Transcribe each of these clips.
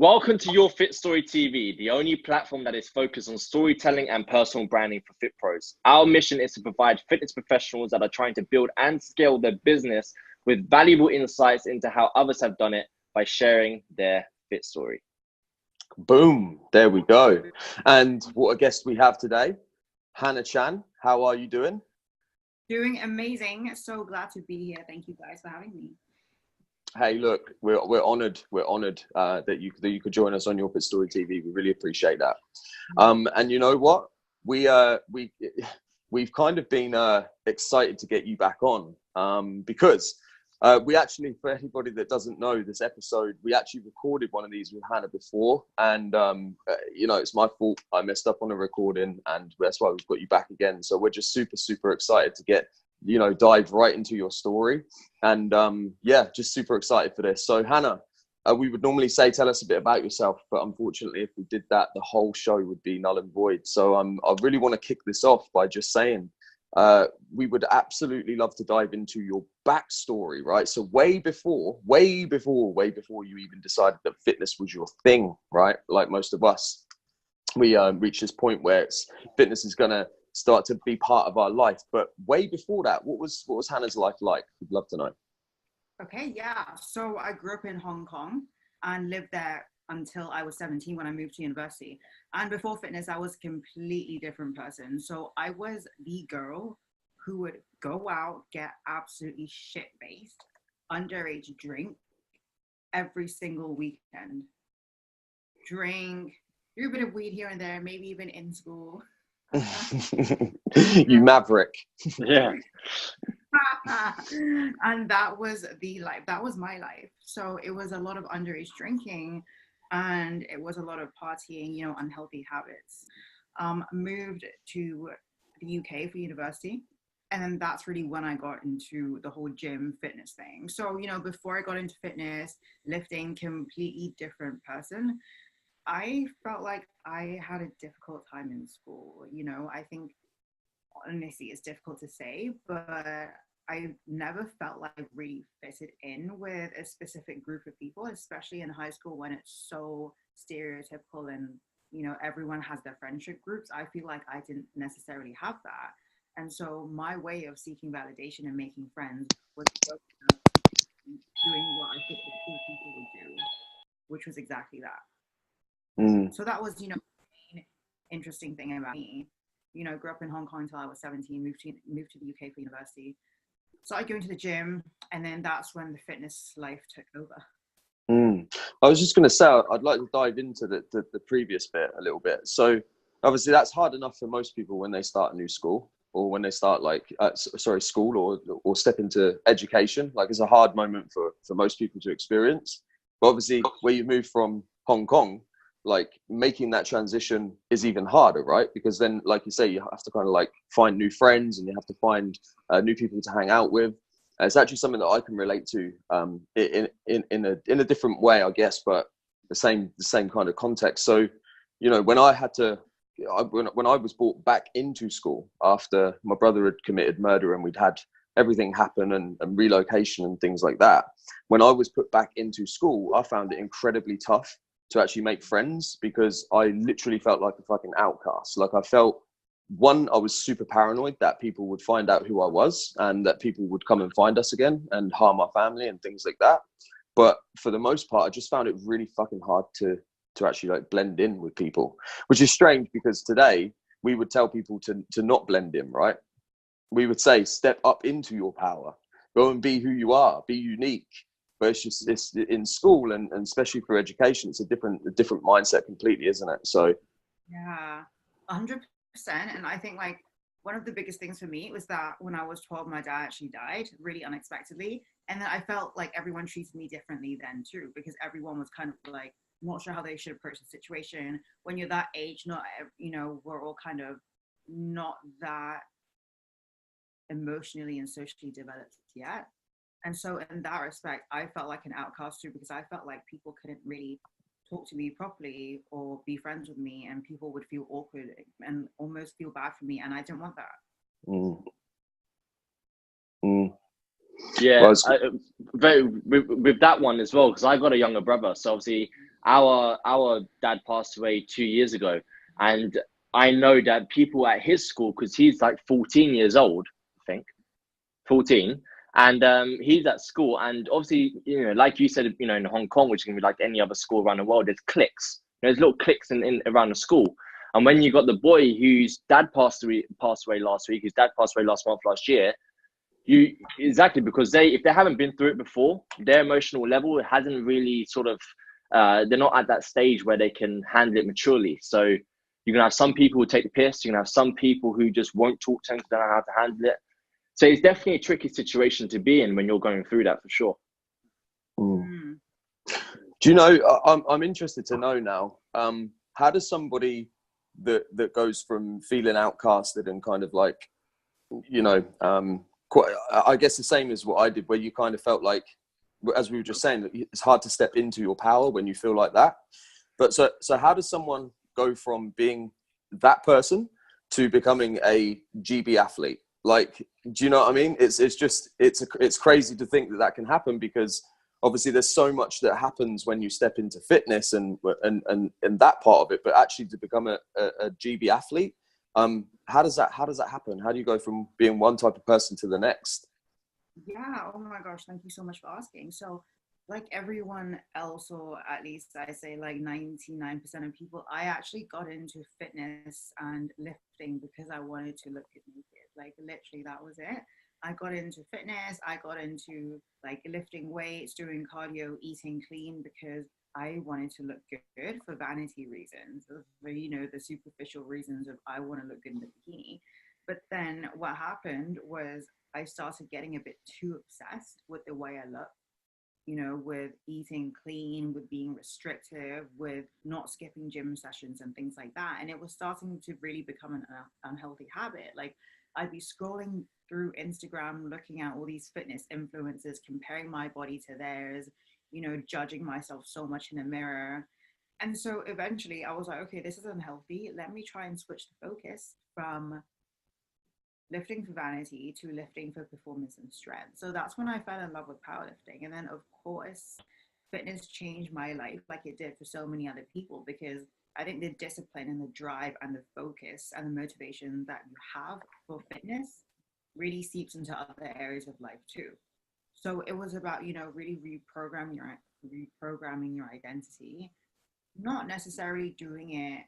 Welcome to Your Fit Story TV, the only platform that is focused on storytelling and personal branding for fit pros. Our mission is to provide fitness professionals that are trying to build and scale their business with valuable insights into how others have done it by sharing their fit story. Boom, there we go. And what a guest we have today, Hannah Chan. How are you doing? Doing amazing. So glad to be here. Thank you guys for having me. Hey, look, we're honored. We're honored that you could join us on Your Fit Story TV. We really appreciate that. And you know what? We've kind of been excited to get you back on because we actually, for anybody that doesn't know this episode, we actually recorded one of these with Hannah before, and you know, it's my fault. I messed up on the recording, and that's why we've got you back again. So we're just super excited to get, you know, dive right into your story, and yeah, just super excited for this. So Hannah, we would normally say tell us a bit about yourself, but unfortunately if we did that, the whole show would be null and void. So I really want to kick this off by just saying we would absolutely love to dive into your backstory, right? So way before you even decided that fitness was your thing, right? Like most of us, we reach this point where fitness is gonna start to be part of our life. But way before that, what was Hannah's life like? We'd love to know. Okay, yeah. So I grew up in Hong Kong and lived there until I was 17 when I moved to university. And before fitness, I was a completely different person. So I was the girl who would go out, get absolutely shit-faced, underage drink every single weekend. Drink, do a bit of weed here and there, maybe even in school. You maverick. Yeah. And that was the life. That was my life. So it was a lot of underage drinking, and it was a lot of partying, you know, unhealthy habits. Moved to the UK for university, and then that's really when I got into the whole gym fitness thing. So, you know, before I got into fitness, lifting, completely different person. I felt like I had a difficult time in school. You know, I think honestly it's difficult to say, but I never felt like I really fitted in with a specific group of people, especially in high school when it's so stereotypical and, you know, everyone has their friendship groups. I feel like I didn't necessarily have that. And so my way of seeking validation and making friends was doing what I thought the cool people would do, which was exactly that. So that was, you know, the main interesting thing about me. You know, grew up in Hong Kong until I was 17, moved to the UK for university, started going to the gym, and then that's when the fitness life took over. I was just going to say, I'd like to dive into the previous bit a little bit. So obviously that's hard enough for most people when they start a new school, or when they start school or step into education. Like, it's a hard moment for most people to experience. But obviously where you move from Hong Kong, like, making that transition is even harder, right? Because then, like you say, you have to kind of like find new friends, and you have to find new people to hang out with. It's actually something that I can relate to in a different way, I guess, but the same kind of context. So, you know, when I was brought back into school after my brother had committed murder and we'd had everything happen and relocation and things like that, when I was put back into school, I found it incredibly tough to actually make friends, because I literally felt like a fucking outcast. Like, I felt, one, I was super paranoid that people would find out who I was and that people would come and find us again and harm our family and things like that. But for the most part, I just found it really fucking hard to actually like blend in with people, which is strange, because today we would tell people to not blend in, right? We would say, step up into your power, go and be who you are, be unique. But it's in school, and especially for education, it's a different mindset completely, isn't it? So yeah, 100%. And I think, like, one of the biggest things for me was that when I was 12, my dad actually died really unexpectedly, and then I felt like everyone treated me differently then too, because everyone was kind of like not sure how they should approach the situation. When you're that age, not, you know, we're all kind of not that emotionally and socially developed yet. And so in that respect, I felt like an outcast too, because I felt like people couldn't really talk to me properly or be friends with me, and people would feel awkward and almost feel bad for me, and I didn't want that. Yeah, with that one as well, because I got a younger brother, so obviously our dad passed away 2 years ago, and I know that people at his school, because he's like 14 years old, I think, 14, and he's at school, and obviously, like you said, in Hong Kong, which can be like any other school around the world, there's cliques. There's little cliques in around the school, and when you got the boy whose dad passed away last week, whose dad passed away last month, last year, exactly, because if they haven't been through it before, their emotional level hasn't really sort of they're not at that stage where they can handle it maturely. So you're gonna have some people who take the piss, you're gonna have some people who just won't talk to them because they don't know how to handle it. So it's definitely a tricky situation to be in when you're going through that, for sure. Mm. Do you know, I'm interested to know now, how does somebody that goes from feeling outcasted and kind of like, quite, I guess the same as what I did, where you kind of felt like, as we were just saying, it's hard to step into your power when you feel like that. But so how does someone go from being that person to becoming a GB athlete? Like, do you know what I mean? It's crazy to think that can happen, because obviously there's so much that happens when you step into fitness and that part of it, but actually to become a GB athlete, how does that happen? How do you go from being one type of person to the next? Yeah, oh my gosh, thank you so much for asking. So, like everyone else, or at least I say like 99% of people, I actually got into fitness and lifting because I wanted to look good naked. Like literally, that was it. I got into fitness, I got into like lifting weights, doing cardio, eating clean, because I wanted to look good for vanity reasons, for, the superficial reasons of I want to look good in the bikini. But then what happened was I started getting a bit too obsessed with the way I look, with eating clean, with being restrictive, with not skipping gym sessions and things like that. And it was starting to really become an unhealthy habit. Like I'd be scrolling through Instagram, looking at all these fitness influencers, comparing my body to theirs, judging myself so much in the mirror. And so eventually I was like, okay, this is unhealthy. Let me try and switch the focus from lifting for vanity to lifting for performance and strength. So that's when I fell in love with powerlifting. And then, of course, fitness changed my life like it did for so many other people, because I think the discipline and the drive and the focus and the motivation that you have for fitness really seeps into other areas of life too. So it was about, really reprogramming your identity, not necessarily doing it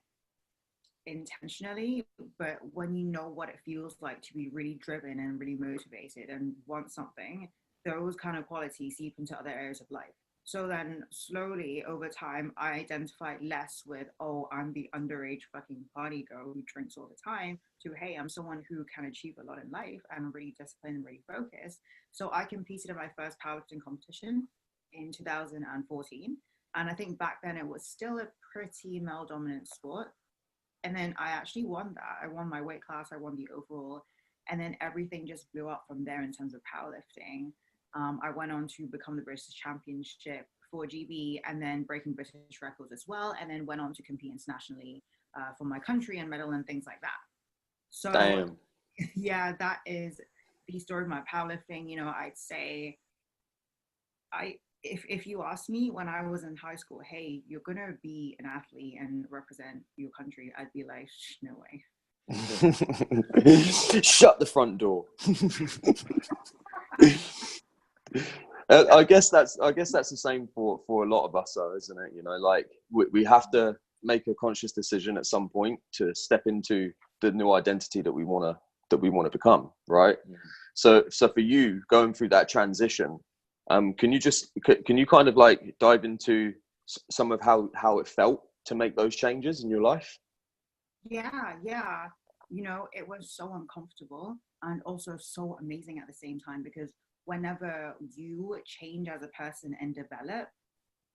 intentionally, but when you know what it feels like to be really driven and really motivated and want something, those kind of qualities seep into other areas of life. So then slowly over time, I identified less with, oh, I'm the underage fucking party girl who drinks all the time, to, hey, I'm someone who can achieve a lot in life and really disciplined and really focused. So I competed in my first powerlifting competition in 2014. And I think back then it was still a pretty male dominant sport. And then I actually won that. I won my weight class, I won the overall, and then everything just blew up from there in terms of powerlifting. I went on to become the British Championship for GB, and then breaking British records as well, and then went on to compete internationally for my country and medal and things like that. So, damn. Yeah, that is the story of my powerlifting. I'd say if you asked me when I was in high school, hey, you're gonna be an athlete and represent your country, I'd be like, no way. Shut the front door. I guess that's the same for a lot of us, though, isn't it? Like we have to make a conscious decision at some point to step into the new identity that we want to become, right? Mm. So for you going through that transition, can you kind of like dive into some of how it felt to make those changes in your life? Yeah. It was so uncomfortable and also so amazing at the same time, because whenever you change as a person and develop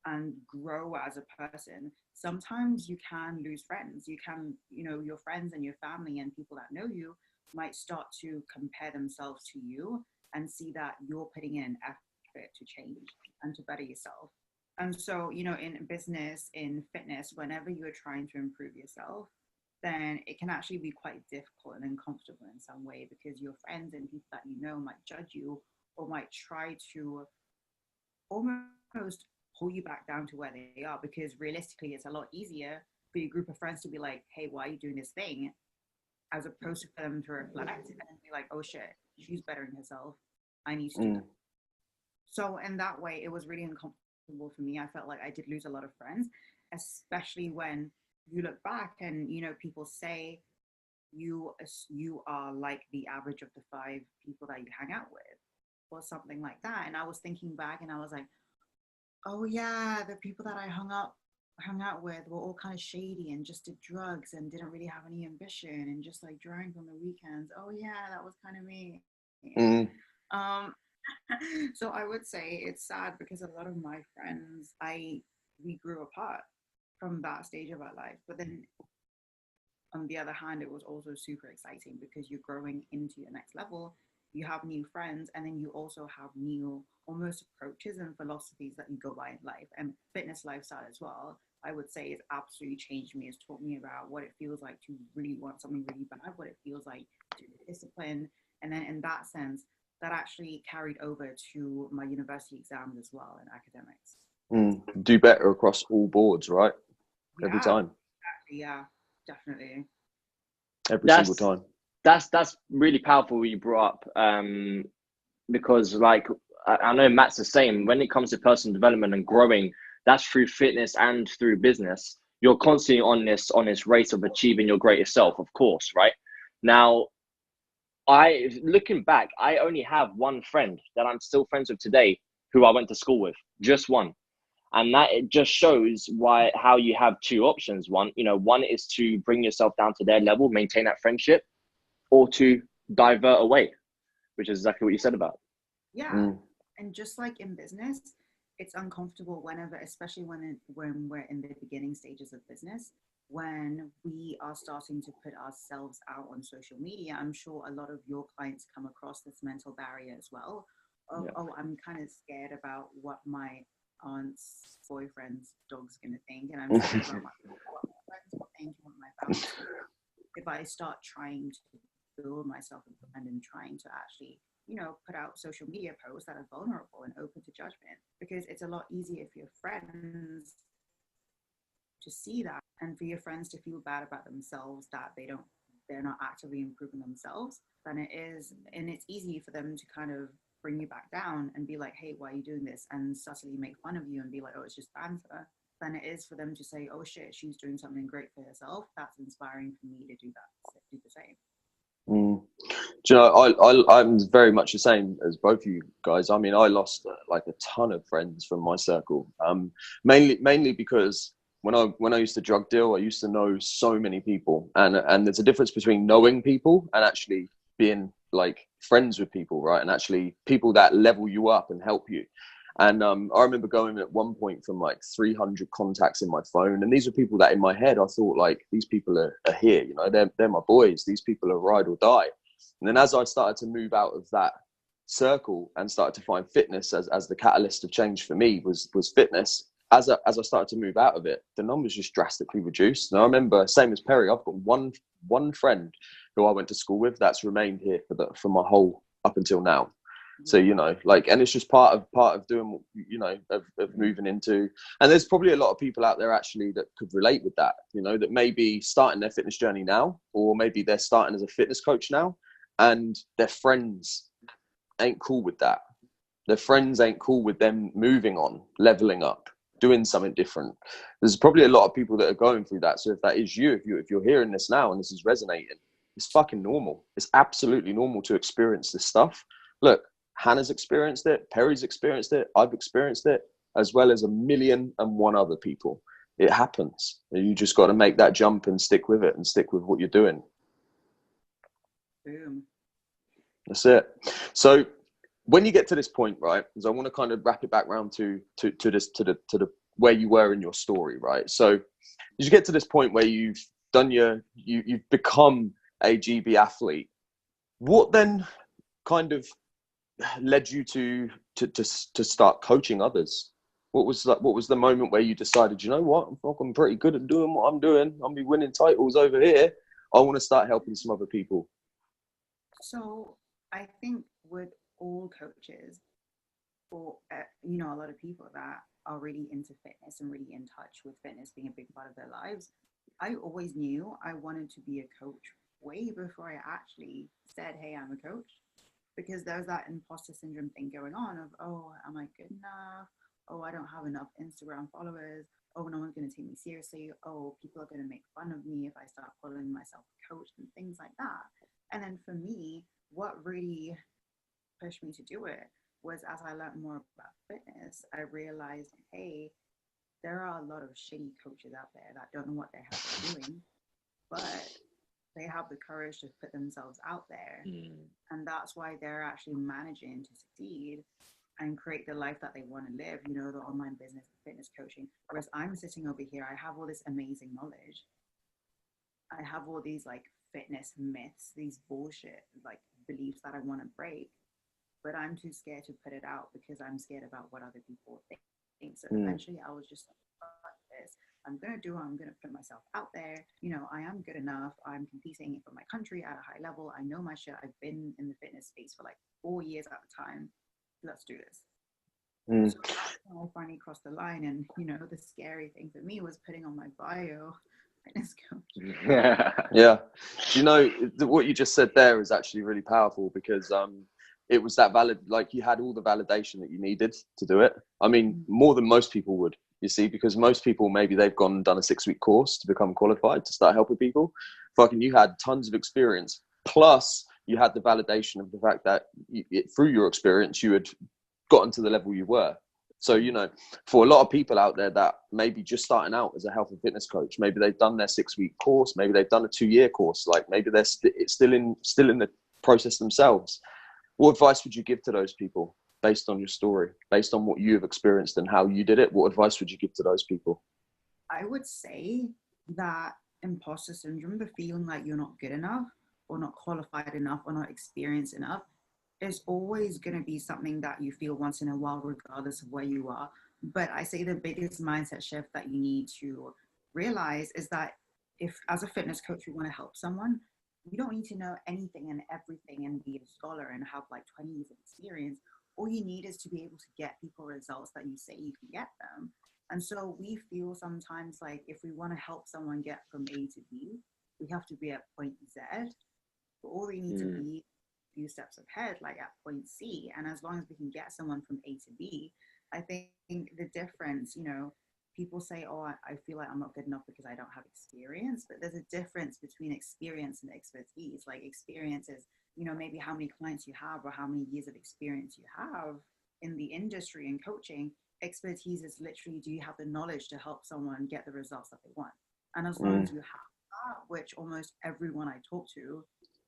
and grow as a person, sometimes you can lose friends. You can, your friends and your family and people that know you might start to compare themselves to you and see that you're putting in an effort to change and to better yourself. And so, in business, in fitness, whenever you're trying to improve yourself, then it can actually be quite difficult and uncomfortable in some way, because your friends and people that might judge you or might try to almost pull you back down to where they are, because realistically it's a lot easier for your group of friends to be like, hey, why are you doing this thing, as opposed to for them to reflect and be like, oh shit, she's bettering herself, I need to do that. So in that way it was really uncomfortable for me. I felt like I did lose a lot of friends, especially when you look back and, you know, people say you are like the average of the 5 people that you hang out with or something like that. And I was thinking back and I was like, oh yeah, the people that I hung out with were all kind of shady and just did drugs and didn't really have any ambition and just like drank on the weekends. Oh yeah, that was kind of me. So I would say it's sad because a lot of my friends, we grew apart from that stage of our life. But then on the other hand, it was also super exciting because you're growing into your next level. You have new friends, and then you also have new almost approaches and philosophies that you go by in life. And fitness lifestyle as well, I would say, it's absolutely changed me. It's taught me about what it feels like to really want something really bad, what it feels like to discipline. And then in that sense, that actually carried over to my university exams as well and academics. Do better across all boards, right? Every time. Exactly, yeah, definitely. Every single time. That's really powerful what you brought up, because like I know Matt's the same. When it comes to personal development and growing, that's through fitness and through business. You're constantly on this race of achieving your greatest self, of course, right? Now, looking back, I only have one friend that I'm still friends with today who I went to school with, just one. And that it just shows how you have 2 options. One is to bring yourself down to their level, maintain that friendship, or to divert away, which is exactly what you said about. Yeah. And just like in business, it's uncomfortable whenever, especially when we're in the beginning stages of business, when we are starting to put ourselves out on social media. I'm sure a lot of your clients come across this mental barrier as well of, oh, I'm kind of scared about what my aunt's boyfriend's dog's gonna think, and I'm scared about what my friends will think, what my family. If I start trying to build myself and then trying to actually, you know, put out social media posts that are vulnerable and open to judgment, because it's a lot easier for your friends to see that and for your friends to feel bad about themselves that they're not actively improving themselves than it is, and it's easy for them to kind of bring you back down and be like, hey, why are you doing this, and subtly make fun of you and be like, oh, it's just banter, than it is for them to say, oh shit, she's doing something great for herself. That's inspiring for me to do the same. Do you know, I'm very much the same as both of you guys. I mean, I lost like a ton of friends from my circle, mainly because when I used to drug deal, I used to know so many people, and there's a difference between knowing people and actually being like friends with people, right? And actually people that level you up and help you. And I remember going at one point from like 300 contacts in my phone, and these are people that in my head I thought like, these people are here, you know, they're my boys. These people are ride or die. And then as I started to move out of that circle and started to find fitness as the catalyst of change for me was fitness. As I started to move out of it, the numbers just drastically reduced. And I remember, same as Perry, I've got one friend who I went to school with that's remained here for my whole up until now. So, you know, like, and it's just part of doing, you know, of moving into, and there's probably a lot of people out there actually that could relate with that, you know, that may be starting their fitness journey now, or maybe they're starting as a fitness coach now, and their friends ain't cool with that. Their friends ain't cool with them moving on, leveling up, doing something different. There's probably a lot of people that are going through that. So if that is you, if you're hearing this now and this is resonating, it's fucking normal. It's absolutely normal to experience this stuff. Look, Hannah's experienced it, Perry's experienced it, I've experienced it, as well as 1,000,001 other people. It happens. You just got to make that jump and stick with it and stick with what you're doing. Boom. That's it. So when you get to this point, right, because I want to kind of wrap it back around to the where you were in your story, right? So you get to this point where you've become a GB athlete. What then kind of led you to start coaching others? What was the moment where you decided, you know what, I'm pretty good at doing what I'm doing. I'll be winning titles over here. I want to start helping some other people. So I think with all coaches, for you know, a lot of people that are really into fitness and really in touch with fitness being a big part of their lives, I always knew I wanted to be a coach way before I actually said, hey, I'm a coach. Because there's that imposter syndrome thing going on of, oh, am I good enough? Oh, I don't have enough Instagram followers. Oh, no one's going to take me seriously. Oh, people are going to make fun of me if I start calling myself a coach and things like that. And then for me, what really pushed me to do it was, as I learned more about fitness, I realized, hey, there are a lot of shitty coaches out there that don't know what the hell they're doing, but they have the courage to put themselves out there. And that's why they're actually managing to succeed and create the life that they want to live, you know, the online business, fitness coaching. Whereas I'm sitting over here, I have all this amazing knowledge. I have all these like fitness myths, these bullshit like beliefs that I want to break, but I'm too scared to put it out because I'm scared about what other people think. So eventually I was just like, fuck this. I'm going to do it. I'm going to put myself out there. You know, I am good enough. I'm competing for my country at a high level. I know my shit. I've been in the fitness space for like 4 years at the time. Let's do this. So that's when I finally crossed the line. And, you know, the scary thing for me was putting on my bio fitness coach. Yeah. You know, what you just said there is actually really powerful because it was that like you had all the validation that you needed to do it. I mean, more than most people would. You see, because most people, maybe they've gone and done a 6-week course to become qualified to start helping people. Fucking, you had tons of experience. Plus, you had the validation of the fact that through your experience, you had gotten to the level you were. So, you know, for a lot of people out there that maybe just starting out as a health and fitness coach, maybe they've done their 6-week course, maybe they've done a 2-year course, like maybe they're still in the process themselves. What advice would you give to those people? Based on your story, based on what you've experienced and how you did it, what advice would you give to those people? I would say that imposter syndrome, the feeling like you're not good enough or not qualified enough or not experienced enough, is always going to be something that you feel once in a while, regardless of where you are. But I say the biggest mindset shift that you need to realize is that if, as a fitness coach, you want to help someone, you don't need to know anything and everything and be a scholar and have like 20 years of experience. All you need is to be able to get people results that you say you can get them. And so we feel sometimes like if we want to help someone get from A to B, we have to be at point Z. But all we need to be a few steps ahead, like at point C. And as long as we can get someone from A to B, I think the difference, you know, people say, oh, I feel like I'm not good enough because I don't have experience. But there's a difference between experience and expertise. Like experience is, you know, maybe how many clients you have or how many years of experience you have in the industry and coaching. Expertise is literally, do you have the knowledge to help someone get the results that they want? And as long as you have that, which almost everyone I talk to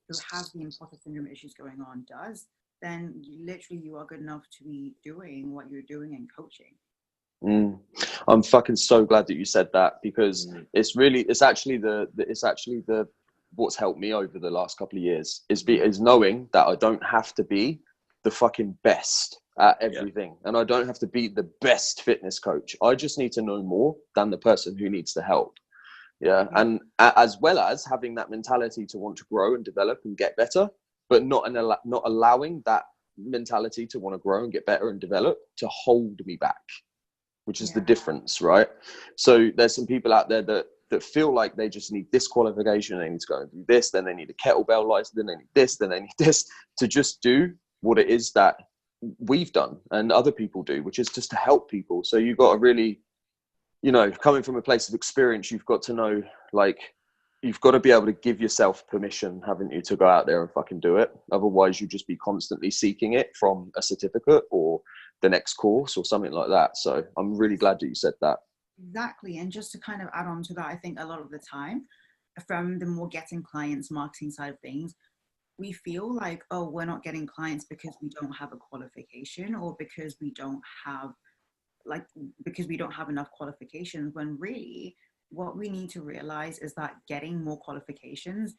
who has the imposter syndrome issues going on does, then you are good enough to be doing what you're doing in coaching. I'm fucking so glad that you said that because it's actually the what's helped me over the last couple of years is knowing that I don't have to be the fucking best at everything, and I don't have to be the best fitness coach. I just need to know more than the person who needs the help. And as well as having that mentality to want to grow and develop and get better, but not allowing that mentality to want to grow and get better and develop to hold me back, which is the difference, right? So there's some people out there that feel like they just need this qualification, they need to go and do this, then they need a kettlebell license, then they need this, then they need this, to just do what it is that we've done and other people do, which is just to help people. So you've got to really, you know, coming from a place of experience, you've got to know, like, you've got to be able to give yourself permission, haven't you, to go out there and fucking do it. Otherwise you just be constantly seeking it from a certificate or the next course or something like that. So I'm really glad that you said that. Exactly. And just to kind of add on to that, I think a lot of the time from the more getting clients marketing side of things, we feel like, oh, we're not getting clients because we don't have a qualification or because we don't have enough qualifications, when really what we need to realize is that getting more qualifications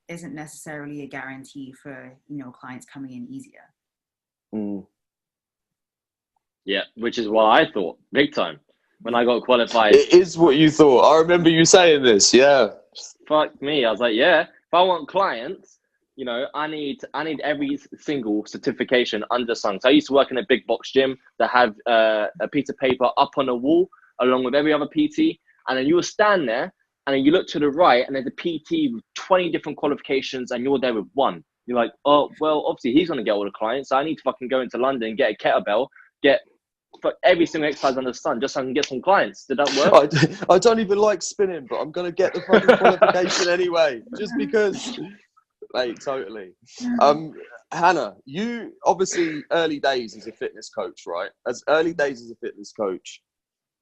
isn't necessarily a guarantee for, you know, clients coming in easier. Yeah, which is what I thought big time when I got qualified. It is what you thought. I remember you saying this. Yeah. Fuck me. I was like, yeah, if I want clients, you know, I need every single certification undersung. So I used to work in a big box gym that have a piece of paper up on the wall along with every other PT. And then you will stand there and then you look to the right and there's a PT with 20 different qualifications and you're there with one. You're like, oh, well, obviously he's going to get all the clients. So I need to fucking go into London, get a kettlebell, get for every single exercise under the sun just so I can get some clients. Did that work? I don't even like spinning, but I'm going to get the fucking qualification anyway, just because. Mate, totally. Hannah, you obviously early days as a fitness coach, right? As early days as a fitness coach,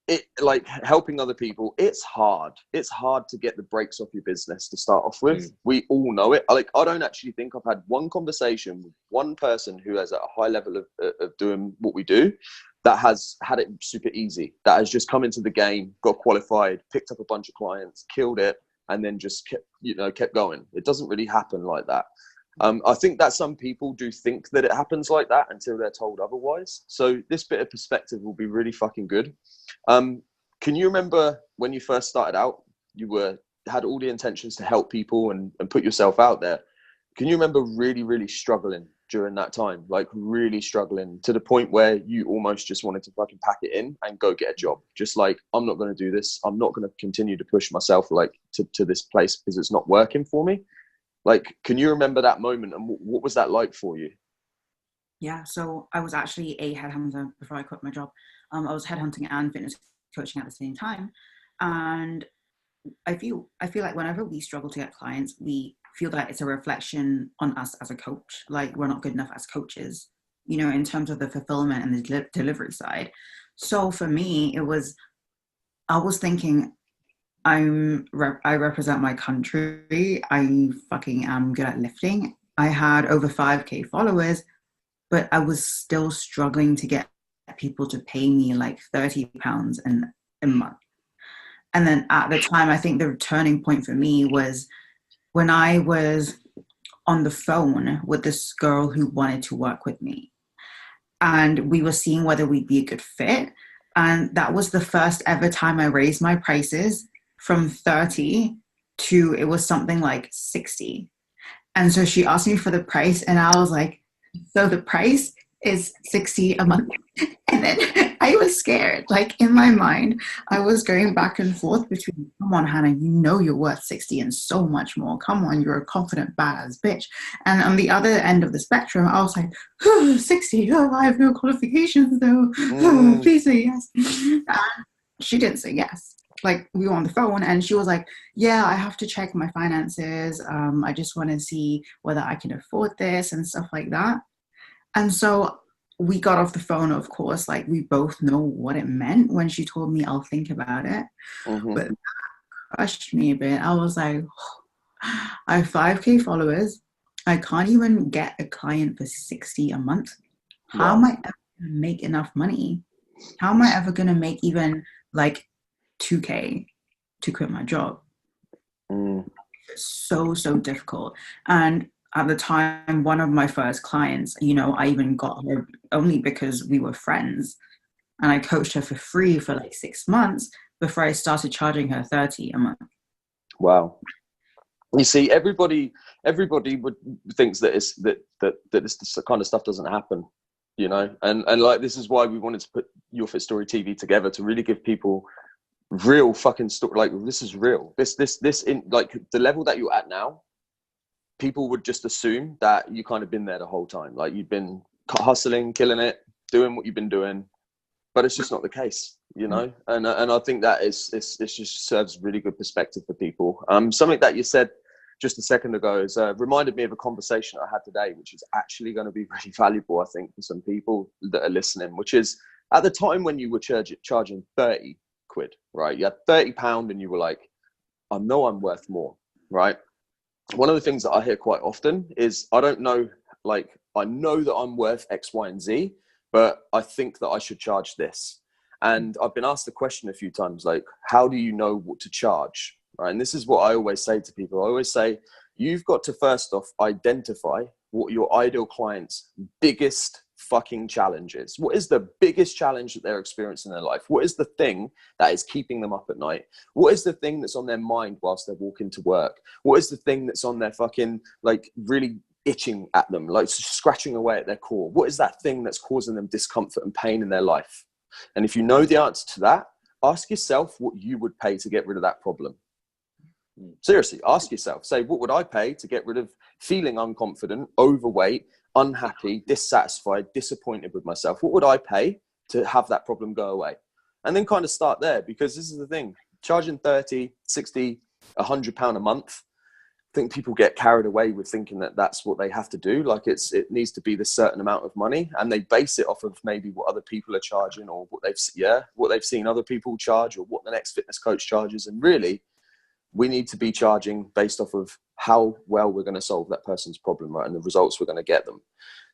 it like helping other people, it's hard. It's hard to get the brakes off your business to start off with. We all know it. Like, I don't actually think I've had one conversation with one person who has at a high level of doing what we do that has had it super easy, that has just come into the game, got qualified, picked up a bunch of clients, killed it, and then just kept going. It doesn't really happen like that. I think that some people do think that it happens like that until they're told otherwise. So this bit of perspective will be really fucking good. Can you remember when you first started out, you had all the intentions to help people and put yourself out there? Can you remember really, really struggling during that time? Like really struggling to the point where you almost just wanted to fucking pack it in and go get a job. Just like, I'm not going to do this. I'm not going to continue to push myself like to this place because it's not working for me. Like, can you remember that moment and what was that like for you? Yeah, so I was actually a headhunter before I quit my job. I was headhunting and fitness coaching at the same time. And I feel like whenever we struggle to get clients, we feel that it's a reflection on us as a coach. Like, we're not good enough as coaches, you know, in terms of the fulfillment and the delivery side. So for me, I was thinking, I represent my country. I fucking am good at lifting. I had over 5K followers, but I was still struggling to get people to pay me like £30 a month. And then at the time, I think the turning point for me was when I was on the phone with this girl who wanted to work with me. And we were seeing whether we'd be a good fit. And that was the first ever time I raised my prices from 30 to, it was something like 60. And so she asked me for the price and I was like, so the price is 60 a month. And then I was scared. Like, in my mind, I was going back and forth between, come on, Hannah, you know you're worth 60 and so much more. Come on, you're a confident, badass bitch. And on the other end of the spectrum, I was like, 60, I have no qualifications though. Please say yes. She didn't say yes. Like, we were on the phone and she was like, yeah, I have to check my finances. I just want to see whether I can afford this and stuff like that. And so we got off the phone, of course, like, we both know what it meant when she told me I'll think about it. But that crushed me a bit. I was like, I have 5K followers. I can't even get a client for 60 a month. How am I ever going to make enough money? How am I ever going to make even like 2K to quit my job? So difficult. And at the time, one of my first clients, you know, I even got her only because we were friends, and I coached her for free for like 6 months before I started charging her 30 a month. Wow. You see, everybody thinks that it's that this kind of stuff doesn't happen, you know, and like, this is why we wanted to put Your Fit Story TV together, to really give people real fucking story. Like, this is real. This in like the level that you're at now, people would just assume that you kind of been there the whole time. Like, you've been hustling, killing it, doing what you've been doing, but it's just not the case, you know? And I think that it's just serves really good perspective for people. Something that you said just a second ago is reminded me of a conversation I had today, which is actually going to be really valuable, I think, for some people that are listening, which is, at the time when you were charging 30 quid, right? You had £30 and you were like, I know I'm worth more, right? One of the things that I hear quite often is, I don't know, like, I know that I'm worth X, Y, and Z, but I think that I should charge this. And I've been asked the question a few times, like, how do you know what to charge? Right? And this is what I always say to people. I always say, you've got to first off identify what your ideal client's biggest fucking challenge is. What is the biggest challenge that they're experiencing in their life? What is the thing that is keeping them up at night? What is the thing that's on their mind whilst they're walking to work? What is the thing that's on their fucking, like, really itching at them, like scratching away at their core? What is that thing that's causing them discomfort and pain in their life? And if you know the answer to that, ask yourself what you would pay to get rid of that problem. Seriously, ask yourself, say, what would I pay to get rid of feeling unconfident, overweight, unhappy, dissatisfied, disappointed with myself? What would I pay to have that problem go away? And then kind of start there, because this is the thing, charging 30, 60, £100 a month. I think people get carried away with thinking that that's what they have to do. Like it needs to be this certain amount of money, and they base it off of maybe what other people are charging, or what they've seen other people charge, or what the next fitness coach charges. And really, we need to be charging based off of how well we're going to solve that person's problem, right? And the results we're going to get them.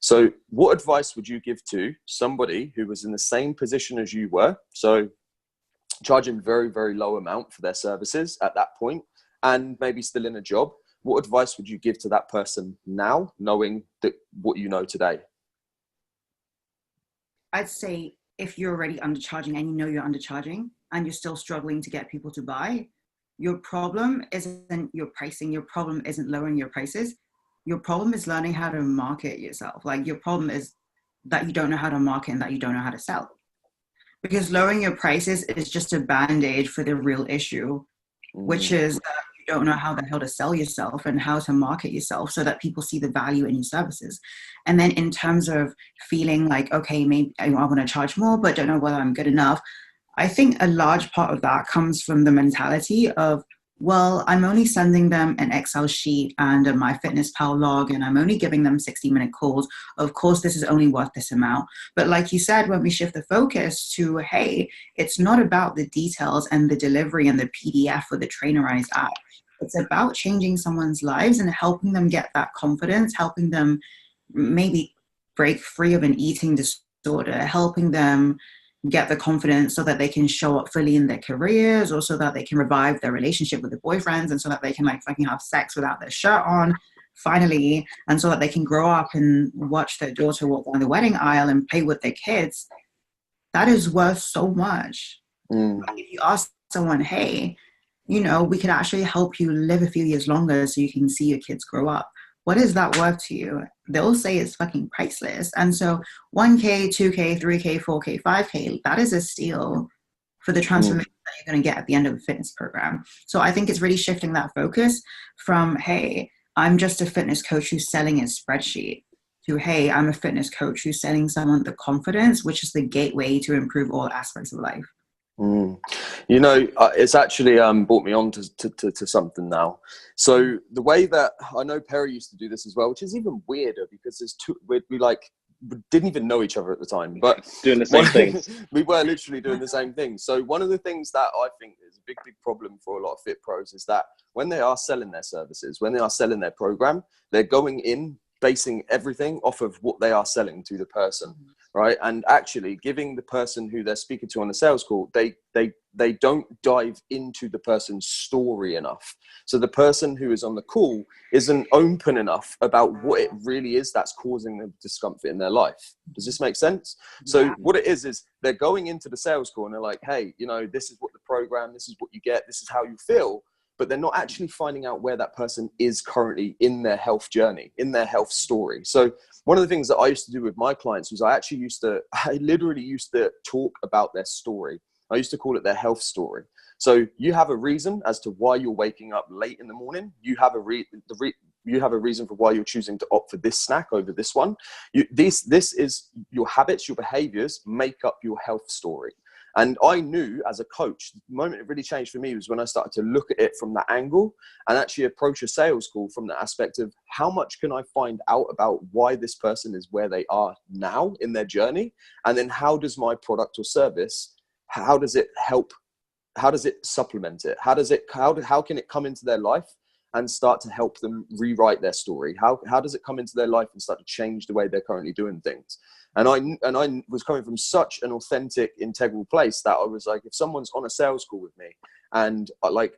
So what advice would you give to somebody who was in the same position as you were? So charging very, very low amount for their services at that point, and maybe still in a job. What advice would you give to that person now, knowing that what you know today? I'd say if you're already undercharging and you know you're undercharging and you're still struggling to get people to buy, your problem isn't your pricing. Your problem isn't lowering your prices. Your problem is learning how to market yourself. Like, your problem is that you don't know how to market and that you don't know how to sell. Because lowering your prices is just a band-aid for the real issue, which is that you don't know how the hell to sell yourself and how to market yourself so that people see the value in your services. And then in terms of feeling like, okay, maybe I want to charge more, but don't know whether I'm good enough. I think a large part of that comes from the mentality of, well, I'm only sending them an Excel sheet and a MyFitnessPal log, and I'm only giving them 60-minute calls. Of course, this is only worth this amount. But like you said, when we shift the focus to, hey, it's not about the details and the delivery and the PDF or the trainerized app. It's about changing someone's lives and helping them get that confidence, helping them maybe break free of an eating disorder, helping them get the confidence so that they can show up fully in their careers, or so that they can revive their relationship with their boyfriends, and so that they can like fucking have sex without their shirt on finally, and so that they can grow up and watch their daughter walk down the wedding aisle and play with their kids. That is worth so much. Like, if you ask someone, hey, you know, we could actually help you live a few years longer so you can see your kids grow up, what is that worth to you? They'll say it's fucking priceless. And so 1K, 2K, 3K, 4K, 5K, that is a steal for the transformation that you're going to get at the end of a fitness program. So I think it's really shifting that focus from, hey, I'm just a fitness coach who's selling a spreadsheet, to, hey, I'm a fitness coach who's selling someone the confidence, which is the gateway to improve all aspects of life. You know, it's actually brought me on to something now. So the way that I know Perry used to do this as well, which is even weirder because there's two, we didn't even know each other at the time, but doing the same things. We were literally doing the same thing. So one of the things that I think is a big problem for a lot of fit pros is that when they are selling their services, when they are selling their program, they're going in basing everything off of what they are selling to the person, right? And actually giving the person who they're speaking to on the sales call, they don't dive into the person's story enough. So the person who is on the call isn't open enough about what it really is that's causing them discomfort in their life. Does this make sense? So what it is they're going into the sales call and they're like, hey, you know, this is what the program, this is what you get, this is how you feel. But they're not actually finding out where that person is currently in their health journey, in their health story. So one of the things that I used to do with my clients was I literally used to talk about their story. I used to call it their health story. So you have a reason as to why you're waking up late in the morning. You have a reason for why you're choosing to opt for this snack over this one. This is your habits, your behaviors make up your health story. And I knew as a coach, the moment it really changed for me was when I started to look at it from that angle and actually approach a sales call from the aspect of how much can I find out about why this person is where they are now in their journey? And then how does my product or service, how does it help? How does it supplement it? How can it come into their life and start to help them rewrite their story? How does it come into their life and start to change the way they're currently doing things? And I was coming from such an authentic, integral place that I was like, if someone's on a sales call with me and I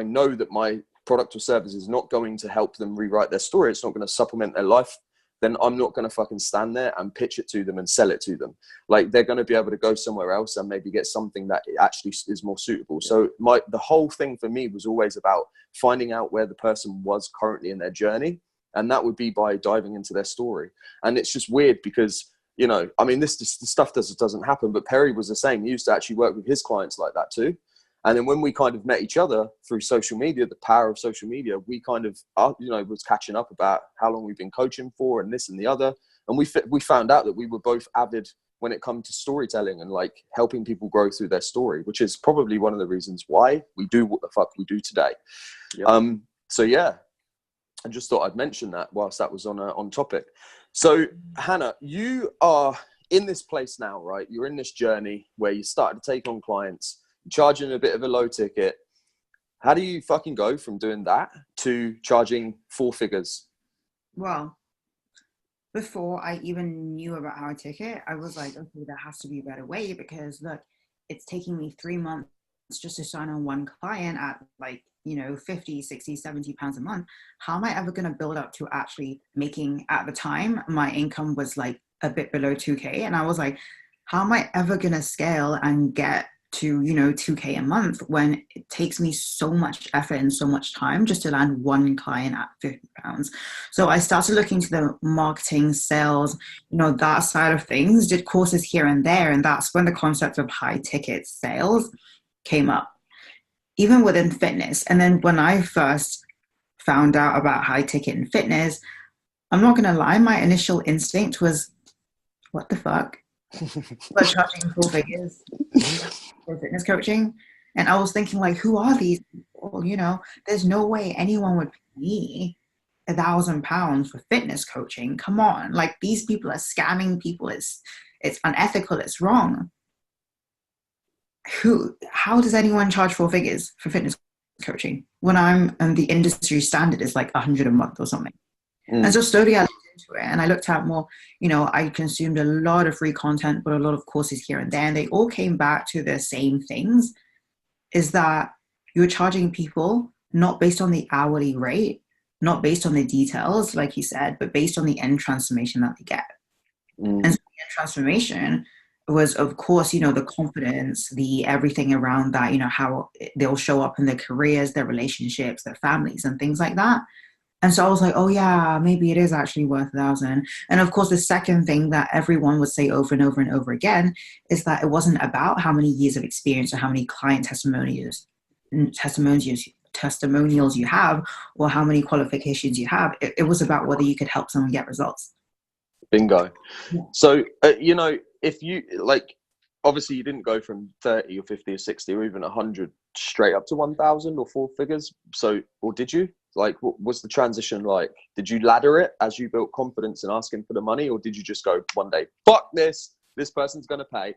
know that my product or service is not going to help them rewrite their story, it's not going to supplement their life, then I'm not going to fucking stand there and pitch it to them and sell it to them. Like, they're going to be able to go somewhere else and maybe get something that actually is more suitable. So the whole thing for me was always about finding out where the person was currently in their journey And that would be by diving into their story. And it's just weird because, you know, I mean, this stuff doesn't happen, but Perry was the same. He used to actually work with his clients like that too. And then when we kind of met each other through social media, the power of social media, we kind of, you know, was catching up about how long we've been coaching for and this and the other. And we found out that we were both avid when it comes to storytelling and like helping people grow through their story, which is probably one of the reasons why we do what the fuck we do today. Yep. So yeah, I just thought I'd mention that whilst that was on topic. So Hannah, you are in this place now, right? You're in this journey where you started to take on clients, charging a bit of a low ticket. How do you fucking go from doing that to charging 4 figures? Well, before I even knew about how to ticket, I was like, okay, there has to be a better way, because look, it's taking me 3 months just to sign on one client at like, you know, 50, 60, 70 pounds a month. How am I ever going to build up to actually making, at the time, my income was like a bit below 2K. And I was like, how am I ever going to scale and get to, you know, 2K a month when it takes me so much effort and so much time just to land one client at 50 pounds. So I started looking into the marketing, sales, you know, that side of things, did courses here and there. And that's when the concept of high ticket sales came up, even within fitness. And then when I first found out about high ticket in fitness, I'm not going to lie, my initial instinct was, what the fuck? We're charging 4 figures for fitness coaching. And I was thinking, like, who are these people? You know, there's no way anyone would pay me £1,000 for fitness coaching. Come on. Like, these people are scamming people. It's unethical. It's wrong. How does anyone charge 4 figures for fitness coaching when the industry standard is like 100 a month or something? And so slowly I looked into it, and I looked at more, you know, I consumed a lot of free content, but a lot of courses here and there, and they all came back to the same things, is that you're charging people not based on the hourly rate, not based on the details, like you said, but based on the end transformation that they get. And so the end transformation was, of course, you know, the confidence, the everything around that, you know, how they'll show up in their careers, their relationships, their families, and things like that. And so I was like, oh yeah, maybe it is actually worth 1,000. And of course, the second thing that everyone would say over and over and over again is that it wasn't about how many years of experience or how many client testimonials you have or how many qualifications you have. It was about whether you could help someone get results. Bingo. Yeah. So, you know, if you like, obviously you didn't go from 30 or 50 or 60 or even 100 straight up to 1,000 or 4 figures. So, or did you? Like, what was the transition like? Did you ladder it as you built confidence in asking for the money, or did you just go one day, fuck this person's going to pay?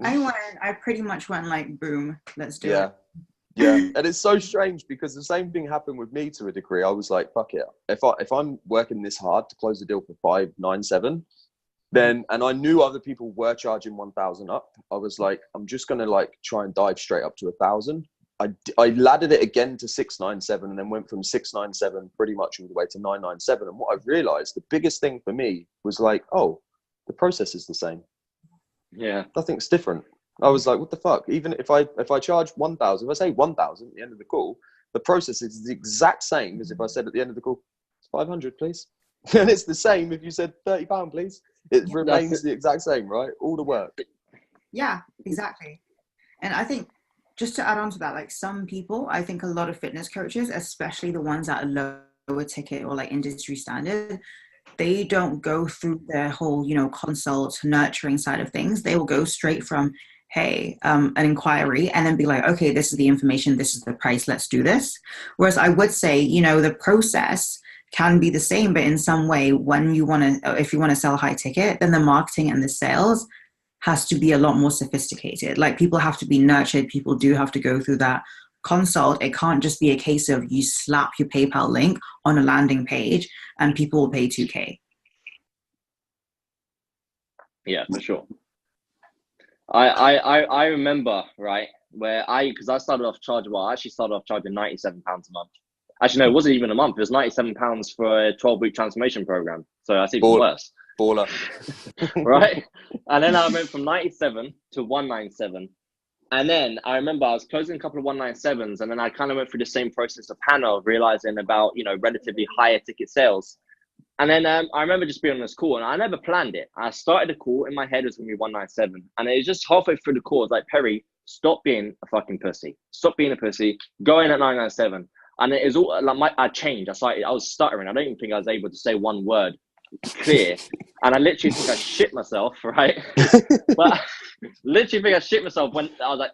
I pretty much went like, boom, let's do it. Yeah. And it's so strange because the same thing happened with me to a degree. I was like, fuck it. If I'm working this hard to close the deal for 597, then, and I knew other people were charging 1,000 up, I was like, I'm just going to like try and dive straight up to 1,000. I laddered it again to 697 and then went from 697 pretty much all the way to 997. And what I've realized, the biggest thing for me was like, oh, the process is the same. Yeah. Nothing's different. I was like, what the fuck? Even if I charge 1,000, if I say 1,000 at the end of the call, the process is the exact same as if I said at the end of the call, it's 500, please. And it's the same if you said £30, please. It remains the exact same, right? All the work. Yeah, exactly. And I think, just to add on to that, like some people, I think a lot of fitness coaches, especially the ones that are lower ticket or like industry standard, they don't go through their whole, you know, consult nurturing side of things. They will go straight from, hey, an inquiry, and then be like, okay, this is the information, this is the price, let's do this. Whereas I would say, you know, the process can be the same, but in some way, when you want to, if you want to sell high ticket, then the marketing and the sales has to be a lot more sophisticated. Like people have to be nurtured. People do have to go through that consult. It can't just be a case of you slap your PayPal link on a landing page and people will pay 2K. Yeah, for sure. I remember, right, because I started off charging, I actually started off charging £97 a month. Actually, no, it wasn't even a month. It was £97 for a 12-week transformation program. So that's even worse. Baller. Right? And then I went from 97 to 197. And then I remember I was closing a couple of 197s, and then I kind of went through the same process of Hannah, of realizing about, relatively higher ticket sales. And then I remember just being on this call, and I never planned it. I started the call in my head, it was going to be 197. And it was just halfway through the call, it's like, Perry, stop being a fucking pussy. Stop being a pussy. Go in at 997. And it was all like I changed. I was stuttering. I don't even think I was able to say one word clear. And I literally think I shit myself, right? But literally think I shit myself when I was like,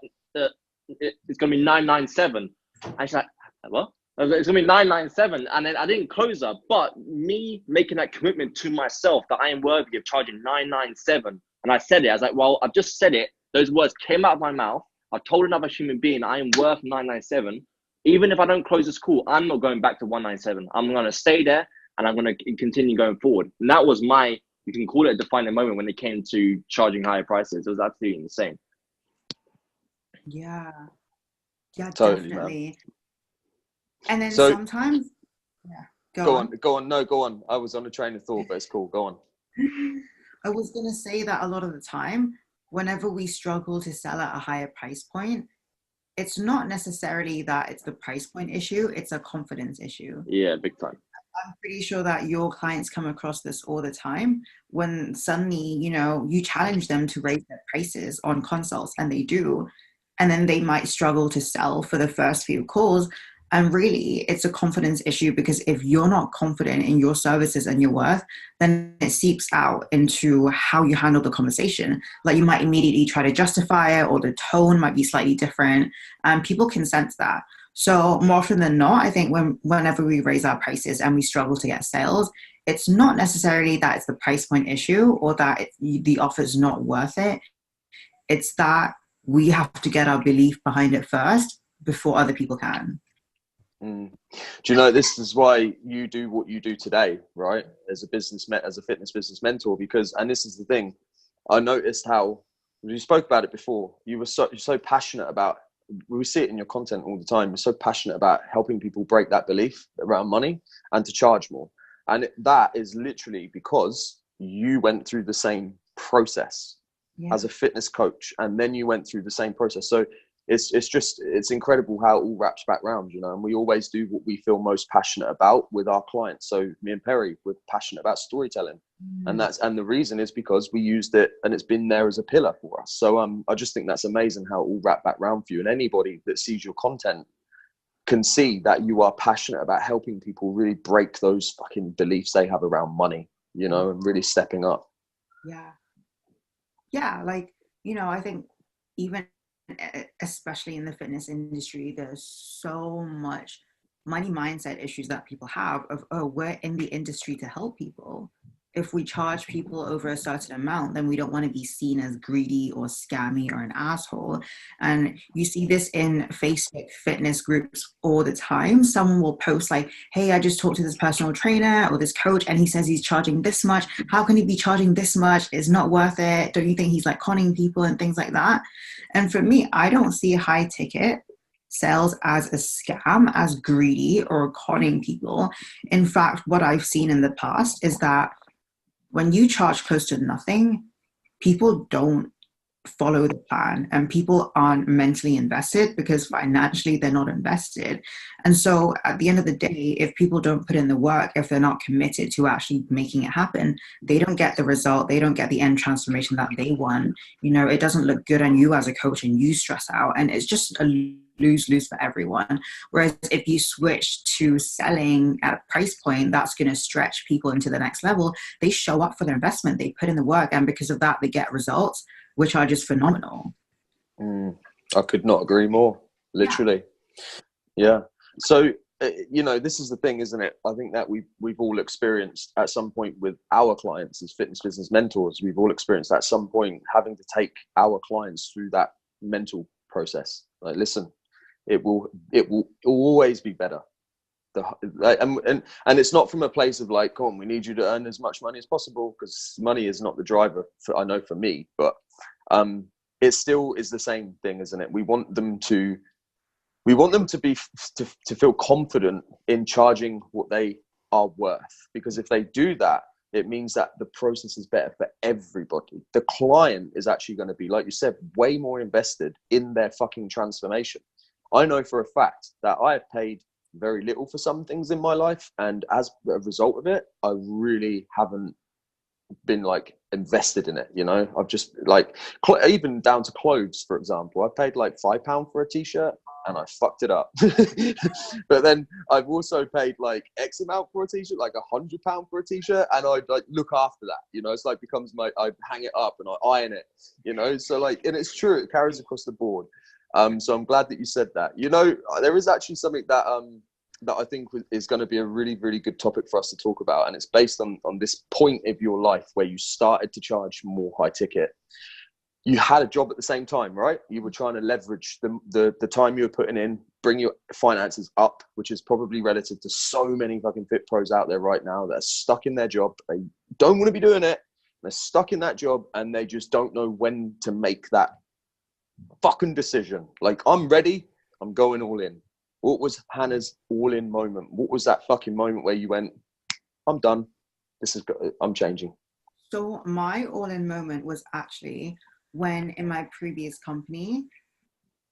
it's going to be 997. And she's like, what? It's going to be 997. And then I didn't close her. But me making that commitment to myself that I am worthy of charging 997. And I said it. I was like, well, I've just said it. Those words came out of my mouth. I told another human being I am worth 997. Even if I don't close this call, I'm not going back to 197. I'm going to stay there, and I'm going to continue going forward. And that was my, you can call it a defining moment when it came to charging higher prices. It was absolutely insane. Yeah, Totally, definitely. man. And then So, sometimes, go on. No, go on. I was on a train of thought, but it's cool. Go on. I was going to say that a lot of the time, whenever we struggle to sell at a higher price point, it's not necessarily that it's the price point issue, it's a confidence issue. Yeah, big time. I'm pretty sure that your clients come across this all the time when suddenly, you challenge them to raise their prices on consults, and they do. And then they might struggle to sell for the first few calls. And really, it's a confidence issue, because if you're not confident in your services and your worth, then it seeps out into how you handle the conversation. Like, you might immediately try to justify it, or the tone might be slightly different, and people can sense that. So more often than not, I think whenever we raise our prices and we struggle to get sales, it's not necessarily that it's the price point issue or that the offer is not worth it. It's that we have to get our belief behind it first before other people can. Do you know, this is why you do what you do today, right? As a fitness business mentor, because, and this is the thing, I noticed how you spoke about it before. You're so passionate about, we see it in your content all the time. You're so passionate about helping people break that belief around money and to charge more. And that is literally because you went through the same process as a fitness coach, and then you went through the same process. So it's incredible how it all wraps back round, and we always do what we feel most passionate about with our clients. So me and Perry, we're passionate about storytelling, and the reason is because we used it and it's been there as a pillar for us. So I just think that's amazing how it all wrapped back round for you, and anybody that sees your content can see that you are passionate about helping people really break those fucking beliefs they have around money, and really stepping up. Like, I think even especially in the fitness industry, there's so much money mindset issues that people have of, oh, we're in the industry to help people. If we charge people over a certain amount, then we don't want to be seen as greedy or scammy or an asshole. And you see this in Facebook fitness groups all the time. Someone will post like, hey, I just talked to this personal trainer or this coach, and he says he's charging this much. How can he be charging this much? It's not worth it. Don't you think he's like conning people and things like that? And for me, I don't see high ticket sales as a scam, as greedy or conning people. In fact, what I've seen in the past is that when you charge close to nothing, people don't follow the plan, and people aren't mentally invested because financially they're not invested. And so at the end of the day, if people don't put in the work, if they're not committed to actually making it happen, they don't get the result, they don't get the end transformation that they want. It doesn't look good on you as a coach, and you stress out, and it's just a lose-lose for everyone. Whereas if you switch to selling at a price point that's going to stretch people into the next level, they show up for their investment, they put in the work, and because of that they get results which are just phenomenal. I could not agree more, literally. Yeah. So this is the thing, isn't it? I think that we've all experienced at some point with our clients as fitness business mentors, we've all experienced at some point having to take our clients through that mental process. Like, listen, it will always be better. And it's not from a place of like, come on, we need you to earn as much money as possible, because money is not the driver for me, but it still is the same thing, isn't it? We want them to be to feel confident in charging what they are worth, because if they do that, it means that the process is better for everybody. The client is actually going to be, like you said, way more invested in their fucking transformation. I know for a fact that I have paid very little for some things in my life, and as a result of it, I really haven't been like invested in it. You know, I've just like, even down to clothes, for example, I paid like £5 for a t-shirt and I fucked it up. But then I've also paid like X amount for a t-shirt, like £100 for a t-shirt, and I like look after that, you know. It's like becomes my, I hang it up and I iron it, you know. So like, and it's true, it carries across the board. So I'm glad that you said that. You know, there is actually something that that I think is going to be a really, really good topic for us to talk about. And it's based on this point of your life where you started to charge more high ticket. You had a job at the same time, right? You were trying to leverage the time you were putting in, bring your finances up, which is probably relative to so many fucking fit pros out there right now that are stuck in their job. They don't want to be doing it. They're stuck in that job and they just don't know when to make that fucking decision. Like, I'm ready. I'm going all in. What was Hannah's all-in moment? What was that fucking moment where you went, I'm done. I'm changing. So my all-in moment was actually when in my previous company,